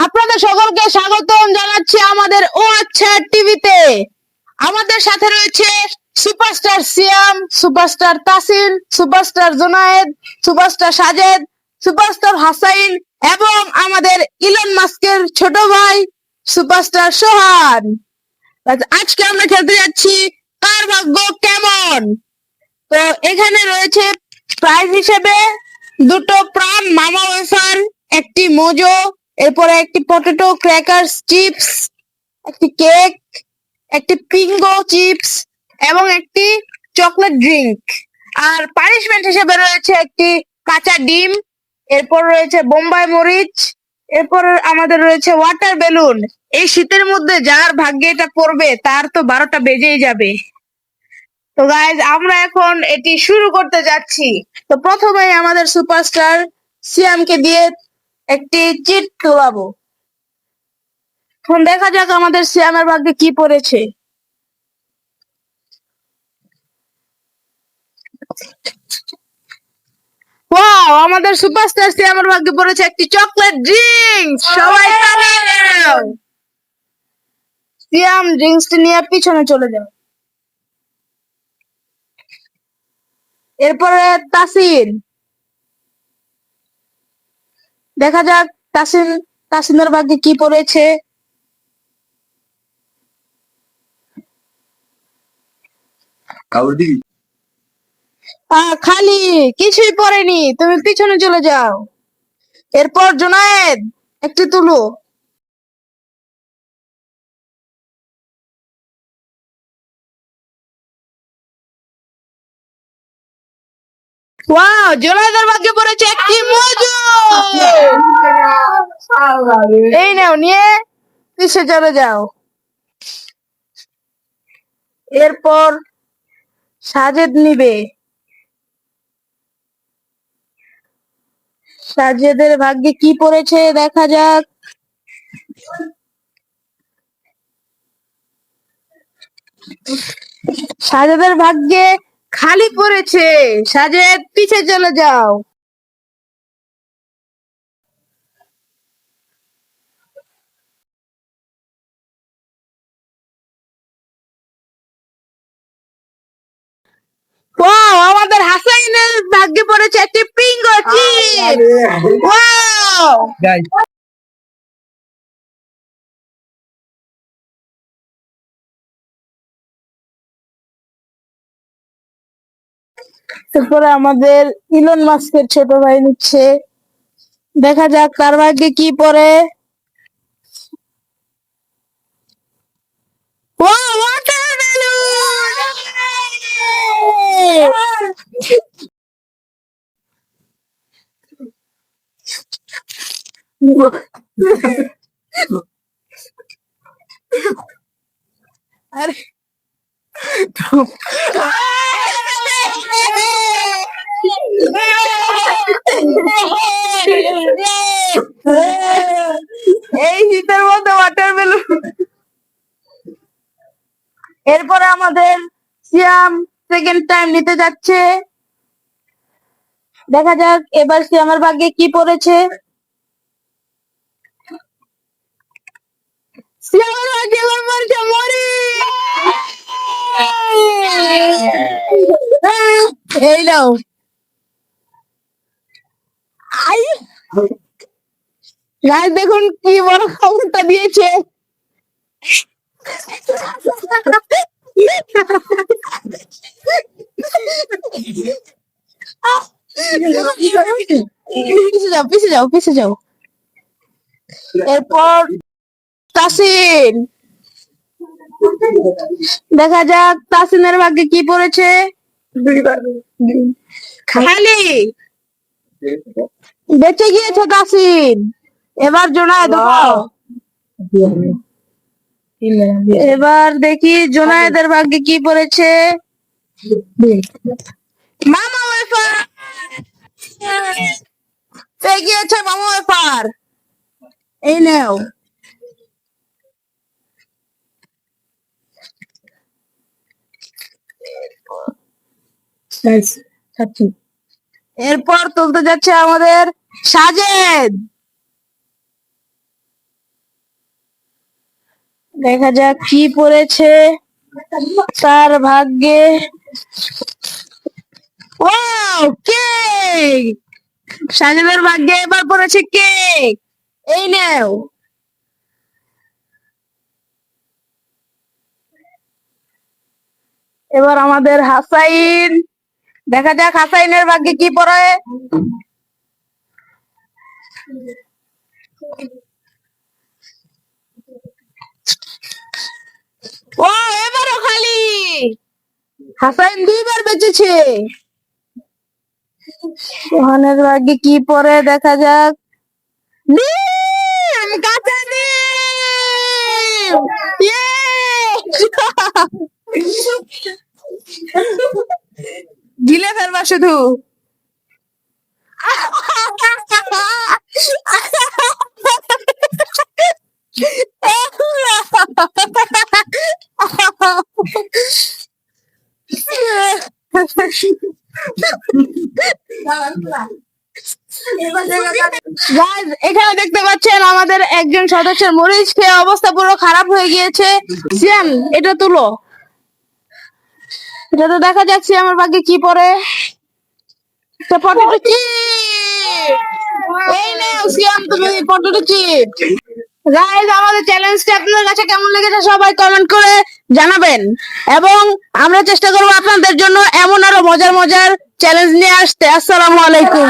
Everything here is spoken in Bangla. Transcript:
আপনাদের সকলকে স্বাগতম জানাচ্ছি আমাদের ও আচ্ছা টিভিতে। আমাদের সাথে রয়েছে superstar Siam, superstar Tasin, superstar Junaid, superstar Sajed, superstar Hasain এবং আমাদের ইলন মাস্কের ছোট ভাই সুপারস্টার সোহান। আজকে আমরা খেলতে যাচ্ছি কার ভাগ্য কেমন। তো এখানে রয়েছে প্রাইজ হিসেবে দুটো প্রাণ মামা ওয়েফার, একটি মোজো, এরপরে একটি পটেটো ক্র্যাকারস চিপস, একটি কেক, একটি পিঙ্গো চিপস এবং একটি চকলেট ড্রিঙ্ক। আর পানিশমেন্ট হিসেবে রয়েছে একটি কাঁচা ডিম, এরপর রয়েছে বোম্বাই মরিচ, এরপর আমাদের রয়েছে ওয়াটার বেলুন। এই শীতের মধ্যে যার ভাগ্যে এটা পড়বে তার তো 12টা বেজেই যাবে। তো গাইজ আমরা এখন এটি শুরু করতে যাচ্ছি। তো প্রথমেই আমাদের সুপারস্টার সিয়ামকে দিয়ে একটি চিট তোলাবো। এখন দেখা যাক আমাদের সিয়ামের ভাগ্যে কি পড়েছে। ওয়াও, আমাদের সুপারস্টার সিয়ামের ভাগ্যে পড়েছে একটি চকলেট ড্রিঙ্ক। সবাই তালি দাও। সিয়াম ড্রিঙ্কসটি নিয়ে পিছনে চলে যাও। এরপরে তাসিন, দেখা যাক তাসিনের ভাগ্যে কি পড়েছে। খালি, কিছুই পড়েনি, তুমি পিছনে চলে যাও। এরপর জুনায়েদ, একটি তুলো। ওয়াও, জুনায়েদের ভাগ্যে পড়েছে একটি মজু। এই নাও, নিয়ে পিছে চলে যাও। এরপর সাজেদ নিবে। সাজেদের ভাগ্যে কি পড়েছে দেখা যাক। সাজেদের ভাগ্যে খালি পড়েছে। সাজেদ, পিছে চলে যাও। ওয়াও, আমাদের হাসাইনের ভাগ্যে পড়েছে একটি পিঙ্গো চিপ। ওয়াও, তারপরে আমাদের ইলন মাস্কের ছোট ভাই নিচ্ছে। দেখা যাক তার ভাগ্যে কি পড়ে। আরে এই শীতের মধ্যে ওয়াটার বেলুন। এরপরে আমাদের সিয়াম সেকেন্ড টাইম নিতে যাচ্ছে। দেখা যাক এবার সিয়ামের ভাগ্যে কি পড়েছে। সিয়ামের ভাগ্যে এবার পড়েছে মরিচ। এই নাও। গাইস দেখুন কি বড় খবরটা দিয়েছে। পিছে যাও, পিছে যাও। এরপর তাসিন, দেখা যাক তাসিনের ভাগ্যে কি পড়েছে। খালি, বেঁচে গিয়েছে তাসিন। এবার জোনায়েদ, এবার দেখি জোনায়েদের ভাগ্যে কি পড়েছে। মামা ওয়েফার, পেয়ে গিয়েছে মামা ওয়েফার। এই নাও। এরপর তুলতে যাচ্ছে আমাদের সাজেদ, দেখা যাক কি পড়েছে তার ভাগ্যে। Wow, cake! সাজেদের ভাগ্যে এবার পড়েছে কেক। এই নেও। এবার আমাদের হাসাইন, দেখা যাক হাসাইনের ভাগ্যে কি পড়ে। ও, এবারও খালি। হাসাইন দুইবার বেঁচেছে। সোহানের ভাগ্যে কি পড়ে দেখা যাক। ডিম, কাঁচা ডিম। গিলে ফেলবা শুধু। Guys, এখানে দেখতে পাচ্ছেন আমাদের একজন সদস্যের মরিচ খেয়ে অবস্থা পুরো খারাপ হয়ে গিয়েছে। সিয়াম, এটা তুলো। এটা তো দেখা যাচ্ছে আমার ভাগ্যে কি পড়ে। Potato chip. এই নাও সিয়াম, তুমি পটেটো চিপ। গাইজ, আমাদের চ্যালেঞ্জটা আপনাদের কাছে কেমন লেগেছে সবাই কমেন্ট করে জানাবেন, এবং আমরা চেষ্টা করবো আপনাদের জন্য এমন আরো মজার মজার চ্যালেঞ্জ নিয়ে আসতে। আসসালামু আলাইকুম।